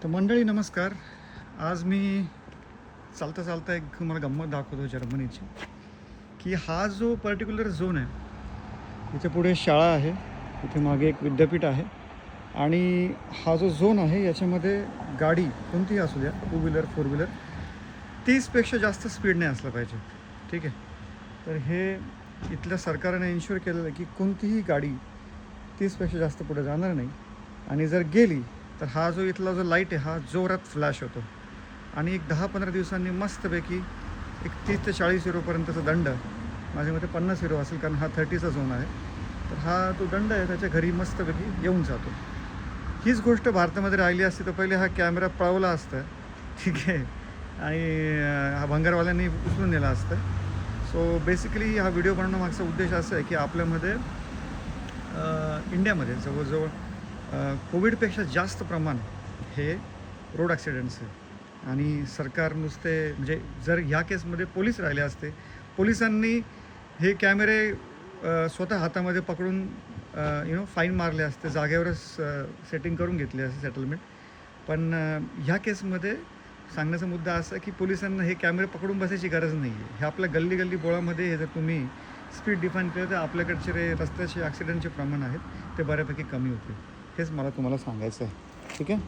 तर मंडळी नमस्कार. आज मी चालता चालता एक तुम्हाला गंमत दाखवतो जर्मनीची, की हा जो पर्टिक्युलर झोन आहे, इथे पुढे शाळा आहे, इथे मागे एक विद्यापीठ आहे आणि हा जो झोन आहे याच्यामध्ये गाडी कोणतीही असू द्या, 2 व्हीलर 4 व्हीलर 30पेक्षा जास्त स्पीडने असलं पाहिजे. ठीक आहे. तर हे इथल्या सरकारने इन्श्युअर केलेलं आहे की कोणतीही गाडी 30पेक्षा जास्त पुढे जाणार नाही आणि जर गेली तर हा जो इथला जो लाईट आहे हा जोरात फ्लॅश होतो आणि एक 10-15 दिवसांनी मस्तपैकी एक 30 ते 40 युरोपर्यंतचा दंड, माझ्या मते 50 युरो असेल कारण हा 30चा झोन आहे, तर हा तो दंड आहे त्याच्या घरी मस्तपैकी येऊन जातो. हीच गोष्ट भारतामध्ये राहिली असती तर पहिले हा कॅमेरा पळवला असता, ठीक आहे, आणि हा भंगारवाल्यांनी उचलून नेला असतं. सो बेसिकली हा व्हिडिओ बनवण्यामागचा उद्देश असा आहे की आपल्यामध्ये इंडियामध्ये जवळजवळ कोविडपेक्षा जास्त प्रमाण हे रोड ॲक्सिडेंट्स आहे आणि सरकार नुसते म्हणजे जर ह्या केसमध्ये पोलीस राहिले असते, पोलिसांनी हे कॅमेरे स्वतः हातामध्ये पकडून फाईन मारले असते, जागेवरच सेटिंग करून घेतली असते सेटलमेंट. पण ह्या केसमध्ये सांगण्याचा मुद्दा असा की पोलिसांना हे कॅमेरे पकडून बसायची गरज नाही आहे. हे आपल्या गल्ली गल्ली बोळामध्ये हे जर तुम्ही स्पीड डिफाईन केलं तर आपल्याकडचे रस्त्याचे ॲक्सिडेंटचे प्रमाण आहेत ते बऱ्यापैकी कमी होते. हेच मला तुम्हाला सांगायचं आहे. ठीक आहे.